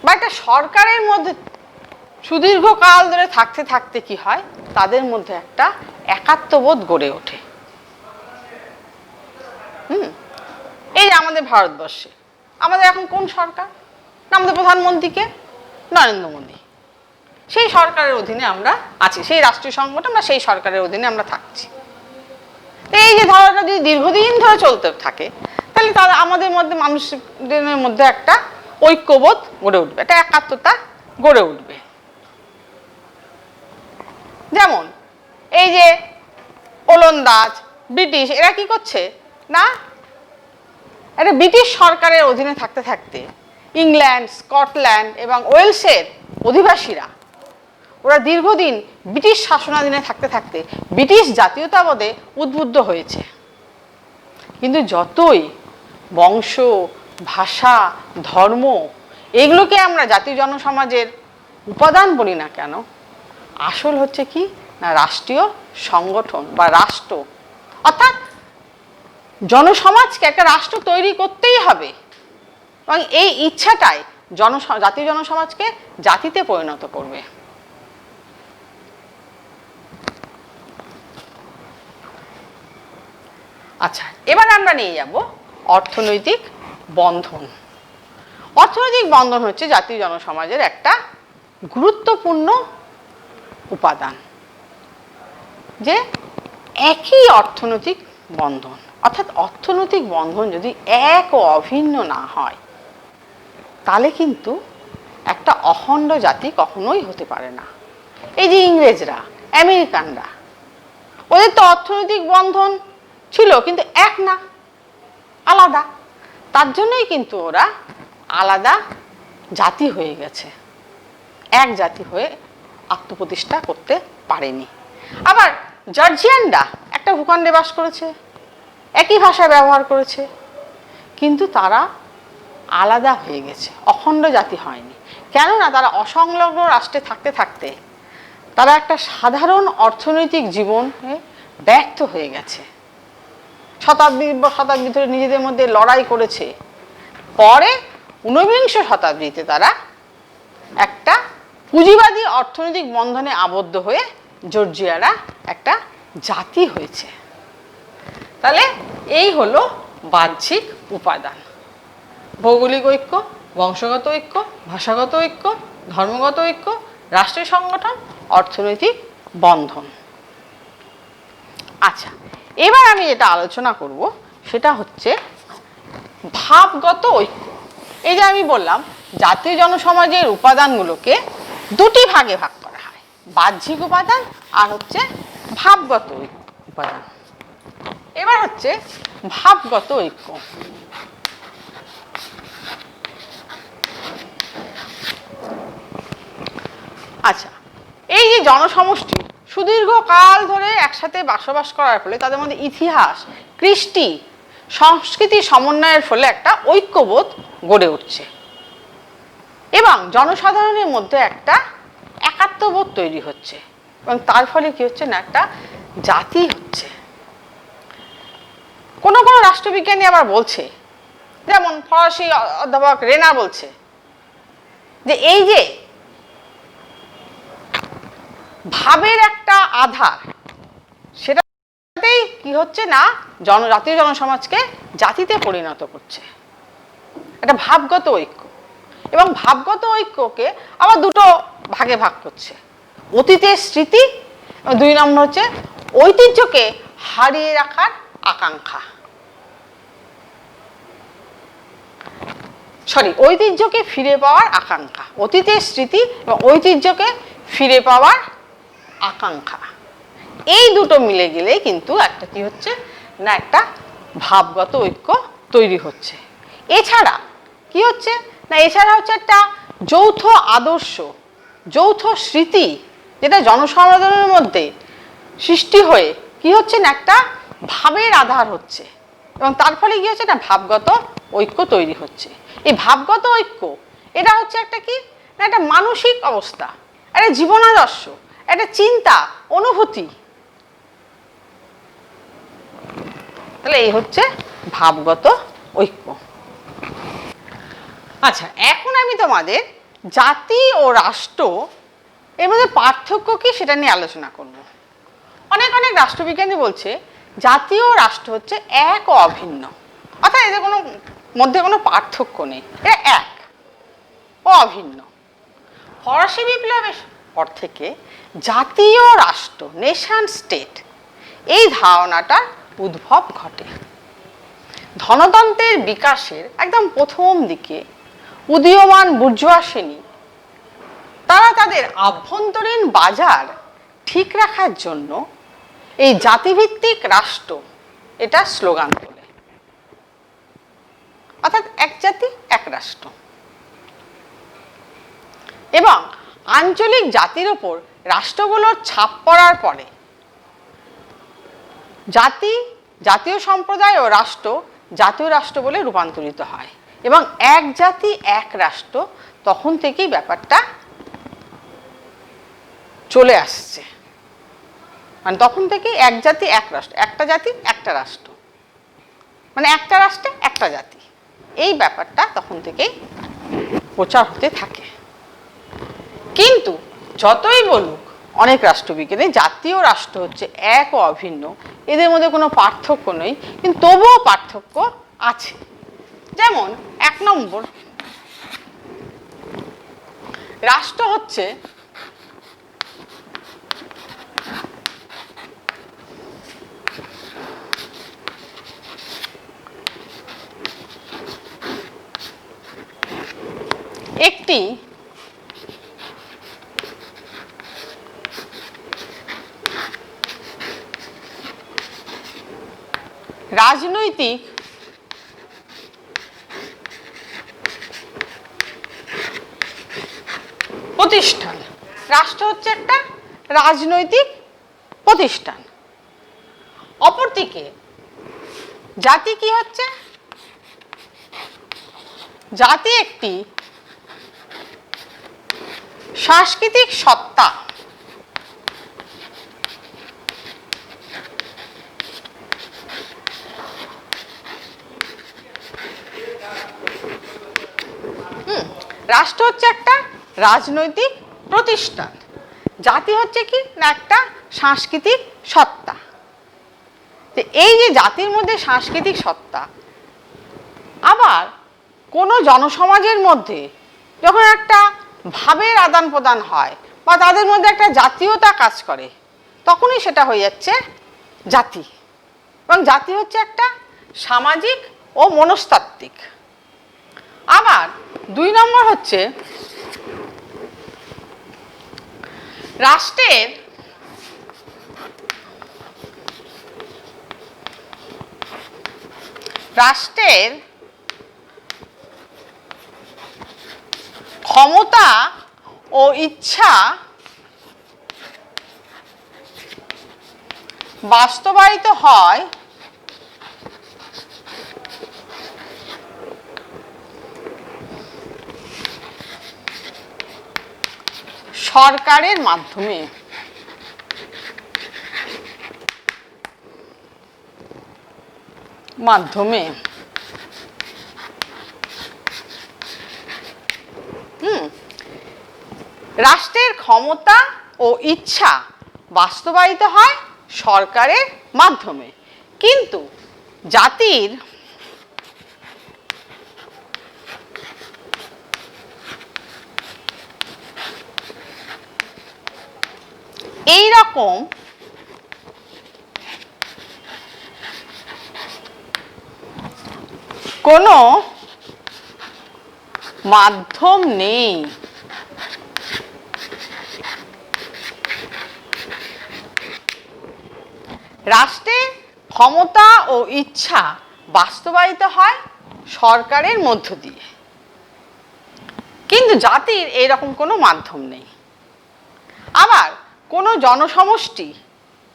বা একটা সরকারের মধ্যে সুদীর্ঘকাল ধরে থাকতে থাকতে কি হয়, তাদের মধ্যে একটা একাত্মবোধ গড়ে ওঠে। এই যে আমাদের ভারতবর্ষে আমাদের এখন কোন সরকার, আমাদের প্রধানমন্ত্রীকে নরেন্দ্র মোদী, সেই সরকারের অধীনে আমরা আছি, সেই রাষ্ট্রীয় সংগঠন বা সেই সরকারের অধীনে আমরা থাকছি। এই যে ধারণাটা যদি দীর্ঘদিন ধরে চলতে থাকে, তাহলে তারা আমাদের মধ্যে, মানুষদের মধ্যে একটা ঐক্যবোধ গড়ে উঠবে, একটা একাত্মতা গড়ে উঠবে। যেমন এই যে ওলন্দাজ, ব্রিটিশ, এরা কি করছে না, এটা ব্রিটিশ সরকারের অধীনে থাকতে থাকতে ইংল্যান্ড, স্কটল্যান্ড এবং ওয়েলসের অধিবাসীরা, ওরা দীর্ঘদিন ব্রিটিশ শাসনাধীনে থাকতে থাকতে ব্রিটিশ জাতীয়তাবাদে উদ্বুদ্ধ হয়েছে। কিন্তু যতই বংশ, ভাষা, ধর্ম এগুলোকে আমরা জাতীয় জনসমাজের উপাদান বলি না কেন, আসল হচ্ছে কি না রাষ্ট্রীয় সংগঠন বা রাষ্ট্র। অর্থাৎ জনসমাজকে একটা রাষ্ট্র তৈরি করতেই হবে এবং এই ইচ্ছাটাই জাতীয় জনসমাজকে জাতিতে পরিণত করবে। আচ্ছা, এবার আমরা নিয়ে যাব অর্থনৈতিক বন্ধন। অর্থনৈতিক বন্ধন হচ্ছে জাতীয় জনসমাজের একটা গুরুত্বপূর্ণ উপাদান, যে একই অর্থনৈতিক বন্ধন, অর্থাৎ অর্থনৈতিক বন্ধন যদি এক ও অভিন্ন না হয়, তাহলে কিন্তু একটা অখণ্ড জাতি কখনোই হতে পারে না। এই যে ইংরেজরা, আমেরিকানরা, ওদের তো অর্থনৈতিক বন্ধন ছিল কিন্তু এক না, আলাদা। তার জন্যই কিন্তু ওরা আলাদা জাতি হয়ে গেছে, এক জাতি হয়ে আত্মপ্রতিষ্ঠা করতে পারেনি। আবার জর্জিয়ানরা একটা ভূখণ্ডে বাস করেছে, একই ভাষা ব্যবহার করেছে, কিন্তু তারা আলাদা হয়ে গেছে, অখণ্ড জাতি হয়নি। কেননা তারা অসংলগ্ন রাষ্ট্রে থাকতে থাকতে তারা একটা সাধারণ অর্থনৈতিক জীবনে ব্যর্থ হয়ে গেছে, শতাব্দী ধরে নিজেদের মধ্যে লড়াই করেছে। পরে ঊনবিংশ শতাব্দীতে তারা একটা পুঁজিবাদী অর্থনৈতিক বন্ধনে আবদ্ধ হয়ে জর্জিয়ারা একটা জাতি হয়েছে। তাহলে এই হলো বাহ্যিক উপাদান, ভৌগোলিক ঐক্য, বংশগত ঐক্য, ভাষাগত ঐক্য, ধর্মগত ঐক্য, রাষ্ট্রীয় সংগঠন, অর্থনৈতিক বন্ধন। আচ্ছা, এবার আমি যেটা আলোচনা করব সেটা হচ্ছে ভাবগত ঐক্য। এই যে আমি বললাম জাতীয় জনসমাজের উপাদানগুলোকে দুটি ভাগে ভাগ করা হয়, বাহ্যিক উপাদান আর হচ্ছে ভাবগত উপাদান। এবার হচ্ছে ভাবগত ঐক্য। আচ্ছা, এই যে জনসমষ্টি সুদীর্ঘ কাল ধরে একসাথে বসবাস করার ফলে তাদের মধ্যে ইতিহাস, কৃষ্টি, সংস্কৃতি সমন্বয়ের ফলে একটা ঐক্যবোধ গড়ে উঠছে এবং জনসাধারণের মধ্যে একটা একাত্মবোধ তৈরি হচ্ছে এবং তার ফলে কি হচ্ছে না, একটা জাতি হচ্ছে। কোনো কোনো রাষ্ট্রবিজ্ঞানী আবার বলছে, যেমন ফরাসি অধ্যাপক রেনা বলছে যে এই যে ভাবের একটা আধার, সেটাতেই কি হচ্ছে না, জাতীয় জনসমাজকে জাতিতে পরিণত করছে। এটা ভাবগত ঐক্য এবং ভাবগত ঐক্যকে আবার দুটো ভাগে ভাগ করছে, অতীতের স্মৃতি এবং 2 নম্বর হচ্ছে ঐতিহ্যকে হারিয়ে রাখার আকাঙ্ক্ষা। ঐতিহ্যকে ফিরে পাওয়ার আকাঙ্ক্ষা, অতীতের স্মৃতি এবং ঐতিহ্যকে ফিরে পাওয়ার আকাঙ্ক্ষা, এই দুটো মিলে গেলে কিন্তু একটা কি হচ্ছে না, একটা ভাবগত ঐক্য তৈরি হচ্ছে। এছাড়া কি হচ্ছে না, এছাড়া হচ্ছে একটা যৌথ আদর্শ, যৌথ স্মৃতি, যেটা জনসাধারণের মধ্যে সৃষ্টি হয়ে কি হচ্ছে না, একটা ভাবের আধার হচ্ছে এবং তার ফলে কি হচ্ছে না, ভাবগত ঐক্য তৈরি হচ্ছে। এই ভাবগত ঐক্য এটা হচ্ছে একটা কি না, একটা মানসিক অবস্থা, একটা জীবনাদর্শ, একটা চিন্তা, অনুভূতি। তাহলে এই হচ্ছে ভাবগত ঐক্য। আচ্ছা, এখন আমি তোমাদের জাতি ও রাষ্ট্র এর মধ্যে পার্থক্য কি সেটা নিয়ে আলোচনা করব। অনেক অনেক রাষ্ট্রবিজ্ঞানী বলছে জাতি ও রাষ্ট্র হচ্ছে এক ও অভিন্ন, অর্থাৎ এদের মধ্যে কোনো পার্থক্য নেই, এটা এক ও অভিন্ন। ফরাসি বিপ্লবের পর থেকে জাতীয় রাষ্ট্র, নেশন স্টেট, এই ধারণাটার উদ্ভব ঘটে। ধনতন্ত্রের বিকাশের একদম প্রথম দিকে উদীয়মান বুর্জোয়া শ্রেণী তারা তাদের আভ্যন্তরীণ বাজার ঠিক রাখার জন্য এই জাতিভিত্তিক রাষ্ট্র এটা স্লোগান তোলে, অর্থাৎ এক জাতি এক রাষ্ট্র। এবং আঞ্চলিক জাতির ওপর রাষ্ট্রগুলোর ছাপ পড়ার পরে জাতি, জাতীয় সম্প্রদায় ও রাষ্ট্র জাতীয় রাষ্ট্র বলে রূপান্তরিত হয় এবং এক জাতি এক রাষ্ট্র তখন থেকেই ব্যাপারটা চলে আসছে। মানে তখন থেকেই এক জাতি এক রাষ্ট্র, একটা জাতি একটা রাষ্ট্র, মানে একটা রাষ্ট্রে একটা জাতি, এই ব্যাপারটা তখন থেকেই প্রচার হতে থাকে। কিন্তু যতই বলুক অনেক রাষ্ট্রবিজ্ঞানী জাতীয় রাষ্ট্র হচ্ছে এক ও অভিন্ন, এদের মধ্যে কোনো পার্থক্য নেই, কিন্তু তবুও পার্থক্য আছে। যেমন 1 নম্বর, রাষ্ট্র হচ্ছে একটি রাজনৈতিক প্রতিষ্ঠান। রাষ্ট্র হচ্ছে একটা রাজনৈতিক প্রতিষ্ঠান। অপরদিকে জাতি কি হচ্ছে, জাতি একটি সাংস্কৃতিক সত্তা। রাষ্ট্র হচ্ছে একটা রাজনৈতিক প্রতিষ্ঠান, জাতি হচ্ছে কি না একটা সাংস্কৃতিক সত্তা। এই যে জাতির মধ্যে সাংস্কৃতিক সত্তা, আবার কোনো জনসমাজের মধ্যে যখন একটা ভাবের আদান প্রদান হয় বা তাদের মধ্যে একটা জাতীয়তা কাজ করে, তখনই সেটা হয়ে যাচ্ছে জাতি। এবং জাতি হচ্ছে একটা সামাজিক ও মনস্তাত্ত্বিক। আবার 2 নম্বর হচ্ছে রাষ্ট্রের ক্ষমতা ও ইচ্ছা বাস্তবায়িত হয় সরকারের মাধ্যমে। রাষ্ট্রের ক্ষমতা ও ইচ্ছা বাস্তবায়িত হয় সরকারের মাধ্যমে, কিন্তু জাতির এই রকম কোনো মাধ্যম নেই। রাষ্ট্রের ক্ষমতা ও ইচ্ছা বাস্তবায়িত হয় সরকারের মধ্য দিয়ে, কিন্তু জাতির এইরকম কোনো মাধ্যম নেই। আবার কোনো জনসমষ্টি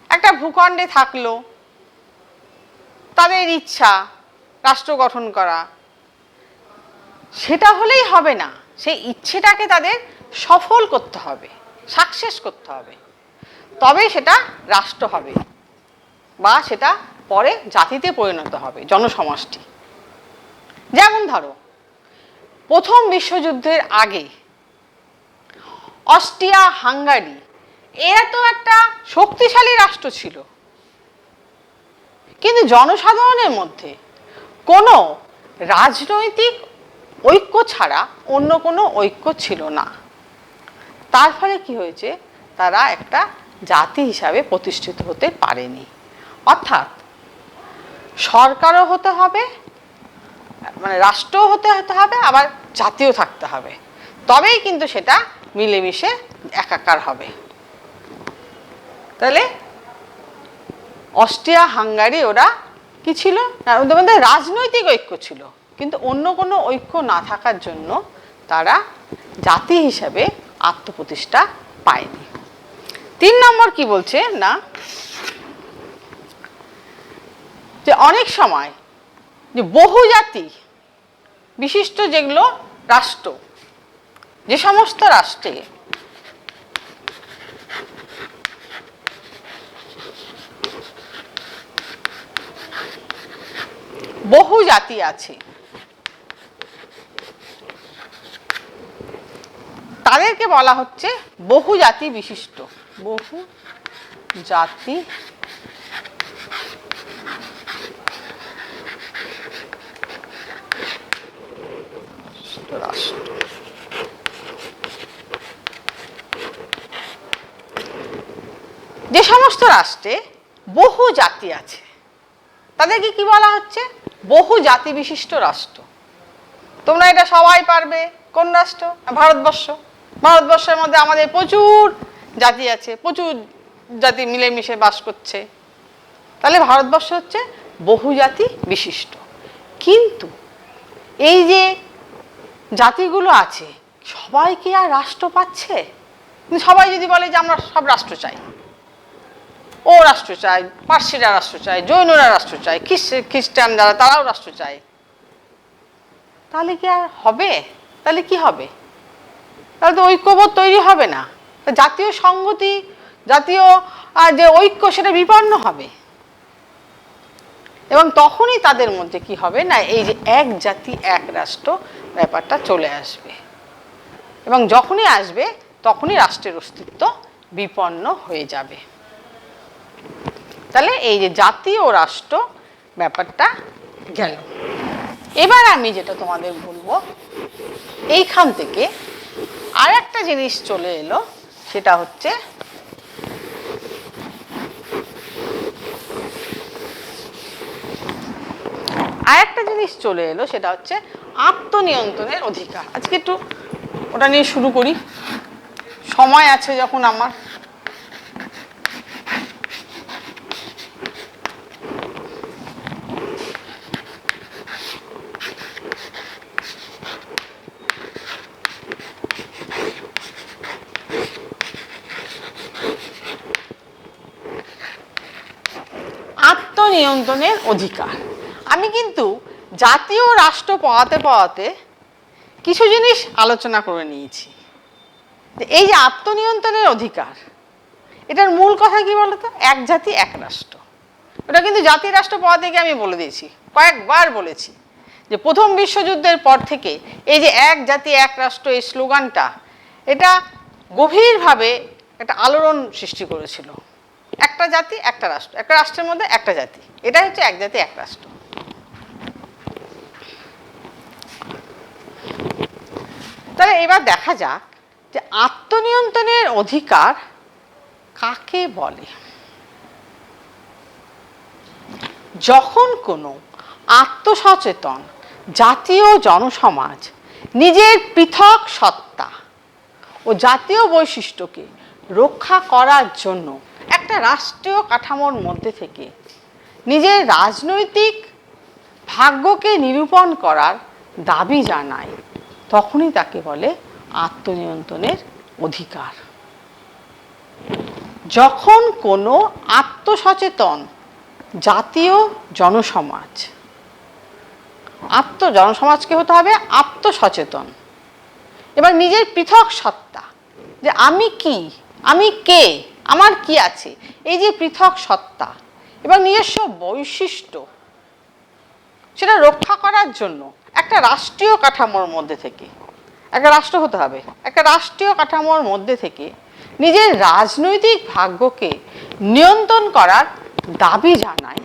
একটা ভূখণ্ডে থাকলো, তাদের ইচ্ছা রাষ্ট্র গঠন করা, সেটা হলেই হবে না, সেই ইচ্ছেটাকে তাদের সফল করতে হবে, সাকসেস করতে হবে, তবেই সেটা রাষ্ট্র হবে বা সেটা পরে জাতিতে পরিণত হবে, জনসমষ্টি। যেমন ধরো, প্রথম বিশ্বযুদ্ধের আগে অস্ট্রিয়া হাঙ্গারি এরা তো একটা শক্তিশালী রাষ্ট্র ছিল, কিন্তু জনসাধারণের মধ্যে কোনো রাজনৈতিক ঐক্য ছাড়া অন্য কোনো ঐক্য ছিল না। তার ফলে কি হয়েছে, তারা একটা জাতি হিসাবে প্রতিষ্ঠিত হতে পারেনি। অর্থাৎ সরকারও হতে হবে, মানে রাষ্ট্রও হতে হবে, আবার জাতীয় থাকতে হবে, তবেই কিন্তু সেটা মিলেমিশে একাকার হবে। তাহলে অস্ট্রিয়া হাঙ্গারি ওরা কি ছিল, ওদের মধ্যে রাজনৈতিক ঐক্য ছিল, কিন্তু অন্য কোনো ঐক্য না থাকার জন্য তারা জাতি হিসাবে আত্মপ্রতিষ্ঠা পায়নি। 3 নম্বর কি বলছে না, যে অনেক সময় যে বহুজাতি বিশিষ্ট যেগুলো রাষ্ট্র, যে সমস্ত রাষ্ট্রে বহু জাতি আছে, তাদেরকে বলা হচ্ছে বহুজাতি বিশিষ্ট, বহু জাতি রাষ্ট্র। যে সমস্ত রাষ্ট্রে বহু জাতি আছে তাদেরকে কি বলা হচ্ছে, বহু জাতি বিশিষ্ট রাষ্ট্র। তোমরা এটা সবাই পারবে। কোন রাষ্ট্র? ভারতবর্ষ। ভারতবর্ষের মধ্যে আমাদের প্রচুর জাতি আছে, প্রচুর জাতি মিলেমিশে বাস করছে, তাহলে ভারতবর্ষ হচ্ছে বহুজাতি বিশিষ্ট। কিন্তু এই যে জাতিগুলো আছে সবাই কি আর রাষ্ট্র পাচ্ছে? সবাই যদি বলে যে আমরা সব রাষ্ট্র চাই, ও রাষ্ট্র চায়, পার্সিরা রাষ্ট্র চায়, জৈনরা রাষ্ট্র চায়, খ্রিস্টান যারা তারাও রাষ্ট্র চায়, তাহলে কি আর হবে? তাহলে কি হবে? তাহলে তো ঐক্যবোধ তৈরি হবে না, জাতীয় সংহতি, জাতীয় যে ঐক্য সেটা বিপন্ন হবে। এবং তখনই তাদের মধ্যে কি হবে না, এই যে এক জাতি এক রাষ্ট্র ব্যাপারটা চলে আসবে, এবং যখনই আসবে তখনই রাষ্ট্রের অস্তিত্ব বিপন্ন হয়ে যাবে। তাহলে এই যে জাতি ও রাষ্ট্র ব্যাপারটা গেল। এবার আমি যেটা তোমাদের বলবো, এইখান থেকে আর একটা জিনিস চলে এলো, সেটা হচ্ছে আত্মনিয়ন্ত্রণের অধিকার। আজকে একটু ওটা নিয়ে শুরু করি, সময় আছে যখন আমার। আত্মনিয়ন্ত্রণের অধিকার। আমি কিন্তু জাতীয় রাষ্ট্র পড়াতে কিছু জিনিস আলোচনা করে নিয়েছি। এই যে আত্মনিয়ন্ত্রণের অধিকার, এটার মূল কথা কি বলতো? এক জাতি এক রাষ্ট্র। ওটা কিন্তু জাতি রাষ্ট্র পড়াতে গিয়ে আমি বলে দিয়েছি, কয়েকবার বলেছি যে প্রথম বিশ্বযুদ্ধের পর থেকে এই যে এক জাতি এক রাষ্ট্র, এই স্লোগানটা, এটা গভীরভাবে একটা আলোড়ন সৃষ্টি করেছিল। একটা জাতি একটা রাষ্ট্র, একটা রাষ্ট্রের মধ্যে একটা জাতি, এটা হচ্ছে এক জাতি এক রাষ্ট্র। তাহলে এবার দেখা যাক যে আত্মনিয়ন্ত্রণের অধিকার কাকে বলে। যখন কোনো আত্মসচেতন জাতীয় জনসমাজ নিজের পৃথক সত্তা ও জাতীয় বৈশিষ্ট্যকে রক্ষা করার জন্য একটা রাষ্ট্রীয় কাঠামোর মধ্যে থেকে নিজের রাজনৈতিক ভাগ্যকে নিরূপণ করার দাবি জানায়, তখনই তাকে বলে আত্মনিয়ন্ত্রণের অধিকার। যখন কোনো আত্মসচেতন জাতীয় জনসমাজ, জনসমাজকে হতে হবে আত্মসচেতন, এবার নিজের পৃথক সত্তা, যে আমি কি, আমি কে, আমার কি আছে, এই যে পৃথক সত্তা এবং নিজস্ব বৈশিষ্ট্য, সেটা রক্ষা করার জন্য একটা রাষ্ট্রীয় কাঠামোর মধ্যে থেকে, একটা রাষ্ট্র হতে হবে, একটা রাষ্ট্রীয় কাঠামোর মধ্যে থেকে নিজের রাজনৈতিক ভাগ্যকে নিয়ন্ত্রণ করার দাবি জানায়,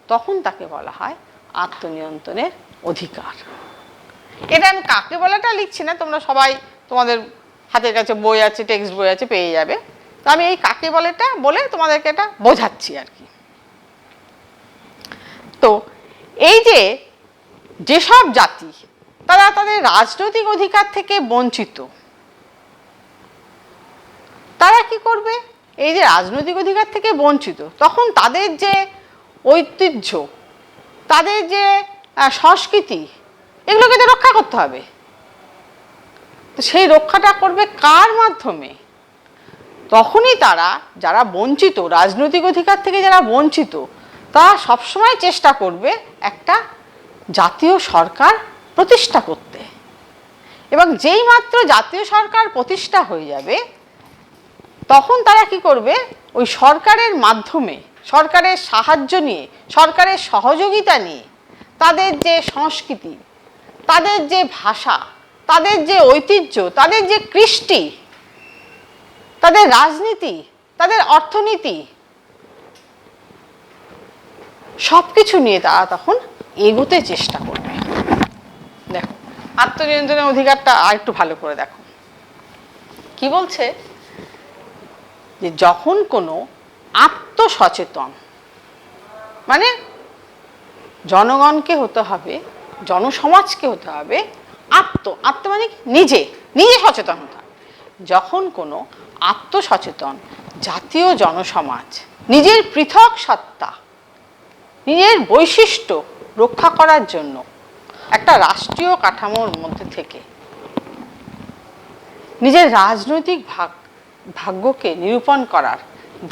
তখন তাকে বলা হয় আত্মনিয়ন্ত্রণের অধিকার। এটা আমি কাকে বলাটা লিখছি না, তোমরা সবাই তোমাদের হাতের কাছে বই আছে, টেক্সট বই আছে, পেয়ে যাবে। তো আমি এই কাকে বলেটা বলে তোমাদেরকে এটা বোঝাচ্ছি আর কি। তো এই যে যেসব জাতি তারা তাদের রাজনৈতিক অধিকার থেকে বঞ্চিত, তারা কি করবে? এই যে রাজনৈতিক অধিকার থেকে বঞ্চিত, তখন তাদের যে ঐতিহ্য, তাদের যে সংস্কৃতি, এগুলোকে তো রক্ষা করতে হবে। তো সেই রক্ষাটা করবে কার মাধ্যমে? তখনই তারা, যারা বঞ্চিত, রাজনৈতিক অধিকার থেকে যারা বঞ্চিত, তারা সবসময় চেষ্টা করবে একটা জাতীয় সরকার প্রতিষ্ঠা করতে। এবং যেই মাত্র জাতীয় সরকার প্রতিষ্ঠা হয়ে যাবে, তখন তারা কি করবে? ওই সরকারের মাধ্যমে, সরকারের সাহায্য নিয়ে, সরকারের সহযোগিতা নিয়ে তাদের যে সংস্কৃতি, তাদের যে ভাষা, তাদের যে ঐতিহ্য, তাদের যে কৃষ্টি, তাদের রাজনীতি, তাদের অর্থনীতি, সব কিছু নিয়ে তারা তখন এগোতে চেষ্টা করবে। দেখো আত্মনিয়ন্ত্রণের অধিকারটা আর একটু ভালো করে দেখো কি বলছে, যে যখন কোনো আত্মসচেতন, মানে জনগণকে হতে হবে, জনসমাজকে হতে হবে আত্ম মানে নিজে নিজে সচেতন হতে হবে। যখন কোনো আত্মসচেতন জাতীয় জনসমাজ নিজের পৃথক সত্তা, নিজের বৈশিষ্ট্য রক্ষা করার জন্য একটা রাষ্ট্রীয় কাঠামোর মধ্যে থেকে নিজের রাজনৈতিক ভাগ্যকে নিরূপণ করার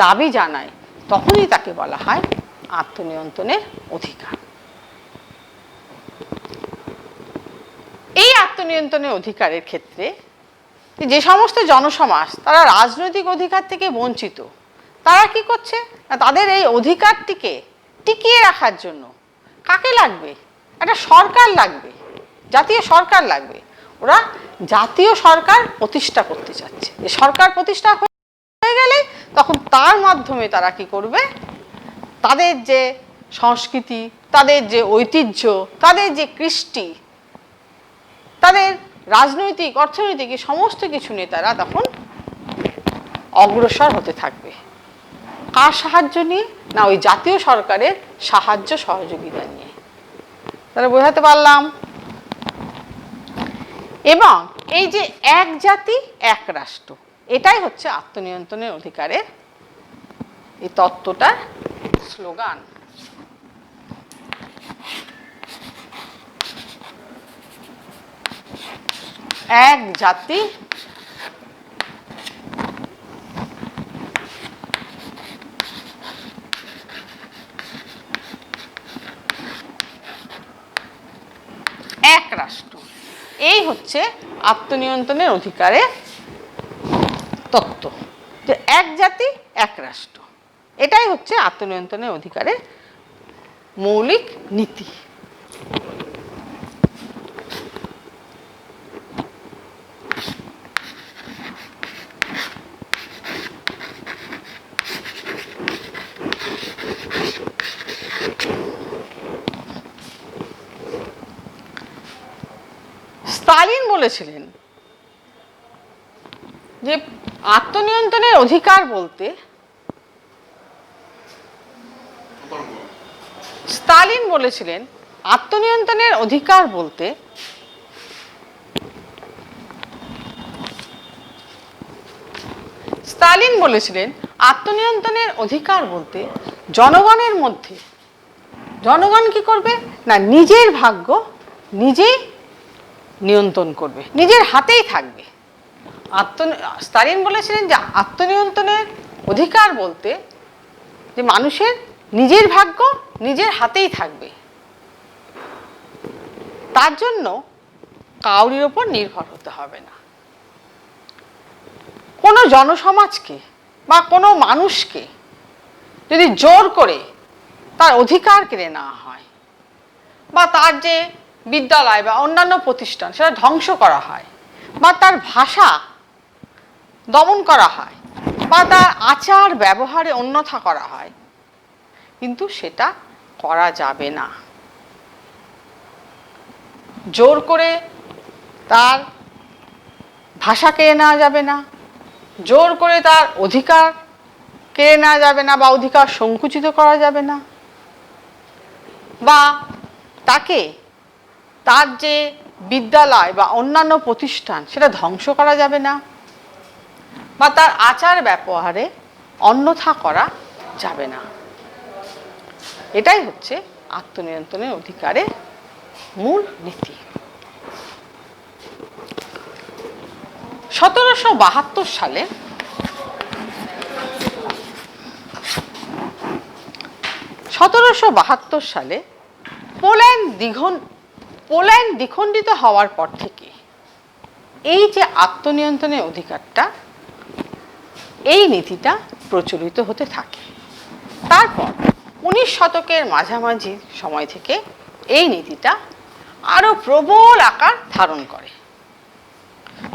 দাবি জানায়, তখনই তাকে বলা হয় আত্মনিয়ন্ত্রণের অধিকার। এই আত্মনিয়ন্ত্রণের অধিকারের ক্ষেত্রে যে সমস্ত জনসমাজ তারা রাজনৈতিক অধিকার থেকে বঞ্চিত, তারা কি করছে? তাদের এই অধিকারটিকে টিকিয়ে রাখার জন্য কাকে লাগবে? একটা সরকার লাগবে, জাতীয় সরকার লাগবে। ওরা জাতীয় সরকার প্রতিষ্ঠা করতে চাচ্ছে। যে সরকার প্রতিষ্ঠা হয়ে গেলে তখন তার মাধ্যমে তারা কি করবে? তাদের যে সংস্কৃতি, তাদের যে ঐতিহ্য, তাদের যে কৃষ্টি, তাদের রাজনৈতিক, অর্থনৈতিক সমস্ত কিছু নিয়ে তারা তখন অগ্রসর হতে থাকবে। কার সাহায্য নিয়ে? না, ওই জাতীয় সরকারের সাহায্য সহযোগিতা নিয়ে। তাহলে বোঝাতে পারলাম। এবং এই যে এক জাতি এক রাষ্ট্র, এটাই হচ্ছে আত্মনিয়ন্ত্রণের অধিকারের এই তত্ত্বটার স্লোগান। এক জাতি এক রাষ্ট্র, এই হচ্ছে আত্মনিয়ন্ত্রণের অধিকারের তত্ত্ব। যে এক জাতি এক রাষ্ট্র, এটাই হচ্ছে আত্মনিয়ন্ত্রণের অধিকারের মৌলিক নীতি। স্টালিন বলেছিলেন যে আত্মনিয়ন্ত্রণের অধিকার বলতে, স্টালিন বলেছিলেন আত্মনিয়ন্ত্রণের অধিকার বলতে স্টালিন বলেছিলেন আত্মনিয়ন্ত্রণের অধিকার বলতে জনগণের মধ্যে, জনগণ কি করবে না, নিজের ভাগ্য নিজেই নিয়ন্ত্রণ করবে, নিজের হাতেই থাকবে। স্টালিন বলেছিলেন যে আত্মনিয়ন্ত্রণের অধিকার বলতে যে মানুষের নিজের ভাগ্য নিজের হাতেই থাকবে, তার জন্য কাউরির ওপর নির্ভর হতে হবে না। কোনো জনসমাজকে বা কোনো মানুষকে যদি জোর করে তার অধিকার কেড়ে নেওয়া হয়, বা তার যে বিদ্যালয় বা অন্যান্য প্রতিষ্ঠান সেটা ধ্বংস করা হয়, বা তার ভাষা দমন করা হয়, বা তার আচার ব্যবহারে অন্যথা করা হয়, কিন্তু সেটা করা যাবে না। জোর করে তার ভাষা কেড়ে নেওয়া যাবে না, জোর করে তার অধিকার কেড়ে নেওয়া যাবে না, বা অধিকার সংকুচিত করা যাবে না, বা তাকে তার যে বিদ্যালয় বা অন্যান্য প্রতিষ্ঠান সেটা ধ্বংস করা যাবে না, বা তার আচার ব্যবহারে অন্যথা করা যাবে না। এটাই হচ্ছে আত্মনিয়ন্ত্রণের অধিকারের মূল নীতি। 1772 সালে পোল্যান্ড দ্বিখণ্ডিত হওয়ার পর থেকে এই যে আত্মনিয়ন্ত্রণের অধিকারটা, এই নীতিটা প্রচলিত হতে থাকে। তারপর 19 শতকের মাঝামাঝি সময় থেকে এই নীতিটা আরো প্রবল আকার ধারণ করে।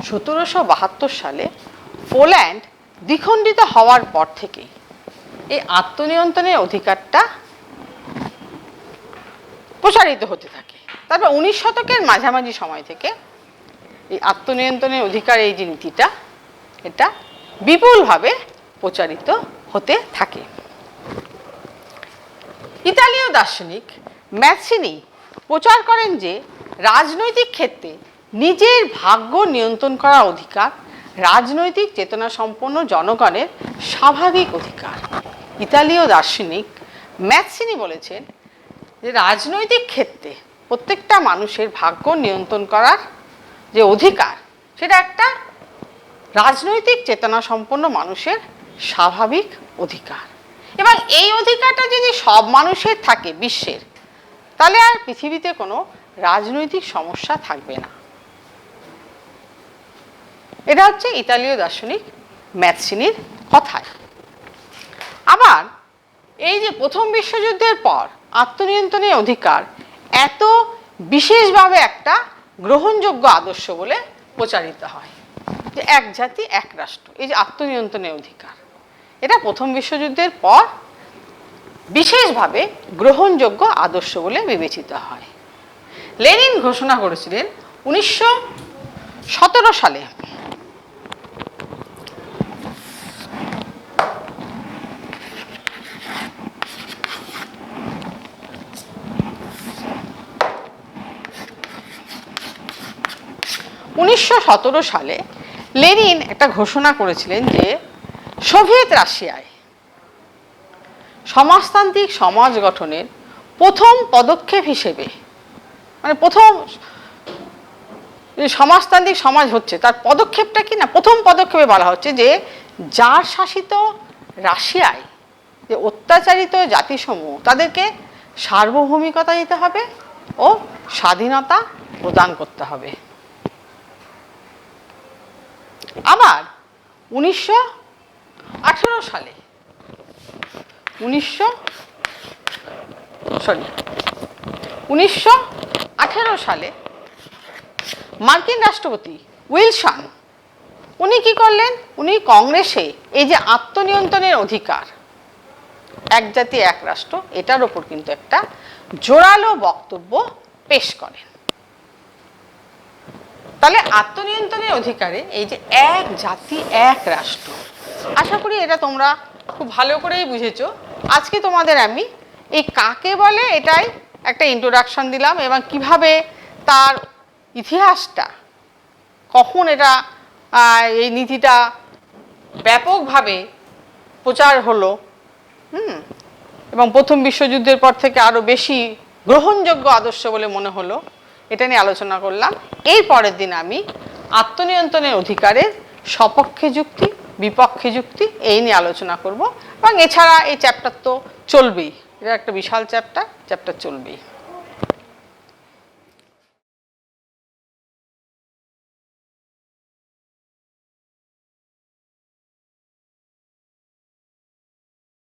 1772 সালে পোল্যান্ড দ্বিখণ্ডিত হওয়ার পর থেকে এই আত্মনিয়ন্ত্রণের অধিকারটা প্রসারিত হতে থাকে। তারপর 19 শতকের মাঝামাঝি সময় থেকে এই আত্মনিয়ন্ত্রণের অধিকার, এই যে নীতিটা, এটা বিপুলভাবে প্রচারিত হতে থাকে। ইতালীয় দার্শনিক ম্যাসিনি প্রচার করেন যে রাজনৈতিক ক্ষেত্রে নিজের ভাগ্য নিয়ন্ত্রণ করার অধিকার রাজনৈতিক চেতনা সম্পন্ন জনগণের স্বাভাবিক অধিকার। ইতালীয় দার্শনিক ম্যাসিনি বলেছেন যে রাজনৈতিক ক্ষেত্রে প্রত্যেকটা মানুষের ভাগ্য নিয়ন্ত্রণ করার যে অধিকার, সেটা একটা রাজনৈতিক চেতনা সম্পন্ন মানুষের স্বাভাবিক অধিকার। এবং এই অধিকারটা যদি সব মানুষের থাকে বিশ্বের, তাহলে আর পৃথিবীতে কোনো রাজনৈতিক সমস্যা থাকবে না। এটা হচ্ছে ইতালীয় দার্শনিক ম্যাসিনির কথায়। আবার এই যে প্রথম বিশ্বযুদ্ধের পর আত্মনিয়ন্ত্রণের অধিকার এত বিশেষভাবে একটা গ্রহণযোগ্য আদর্শ বলে প্রচারিত হয় যে এক জাতি এক রাষ্ট্র, এই যে আত্মনিয়ন্ত্রণের অধিকার, এটা প্রথম বিশ্বযুদ্ধের পর বিশেষভাবে গ্রহণযোগ্য আদর্শ বলে বিবেচিত হয়। লেনিন ঘোষণা করেছিলেন 1917 সালে লেনিন একটা ঘোষণা করেছিলেন যে সোভিয়েত রাশিয়ায় সমাজতান্ত্রিক সমাজ গঠনের প্রথম পদক্ষেপ হিসেবে, মানে প্রথম যে সমাজতান্ত্রিক সমাজ হচ্ছে তার পদক্ষেপটা কি না, প্রথম পদক্ষেপে বলা হচ্ছে যে জার শাসিত রাশিয়ায় যে অত্যাচারিত জাতিসমূহ তাদেরকে সার্বভৌমিকতা দিতে হবে ও স্বাধীনতা প্রদান করতে হবে। আবার 1918 সালে মার্কিন রাষ্ট্রপতি উইলসন উনি কি করলেন, উনি কংগ্রেসে এই যে আত্মনিয়ন্ত্রণের অধিকার, এক জাতি এক রাষ্ট্র, এটার ওপর কিন্তু একটা জোরালো বক্তব্য পেশ করেন। তাহলে আত্মনিয়ন্ত্রণের অধিকারে এই যে এক জাতি এক রাষ্ট্র, আশা করি এটা তোমরা খুব ভালো করেই বুঝেছো। আজকে তোমাদের আমি এই কাকে বলে এটাই একটা ইন্ট্রোডাকশন দিলাম এবং কিভাবে তার ইতিহাসটা, কখন এটা এই নীতিটা ব্যাপকভাবে প্রচার হলো এবং প্রথম বিশ্বযুদ্ধের পর থেকে আরও বেশি গ্রহণযোগ্য আদর্শ বলে মনে হলো, এটা নিয়ে আলোচনা করলাম। এর পরের দিন আমি আত্মনিয়ন্ত্রণের অধিকারের সপক্ষে যুক্তি বিপক্ষে যুক্তি এই নিয়ে আলোচনা করব এবং এছাড়া এই চ্যাপ্টার তো চলবেই, এটা একটা বিশাল চ্যাপ্টার চলবেই।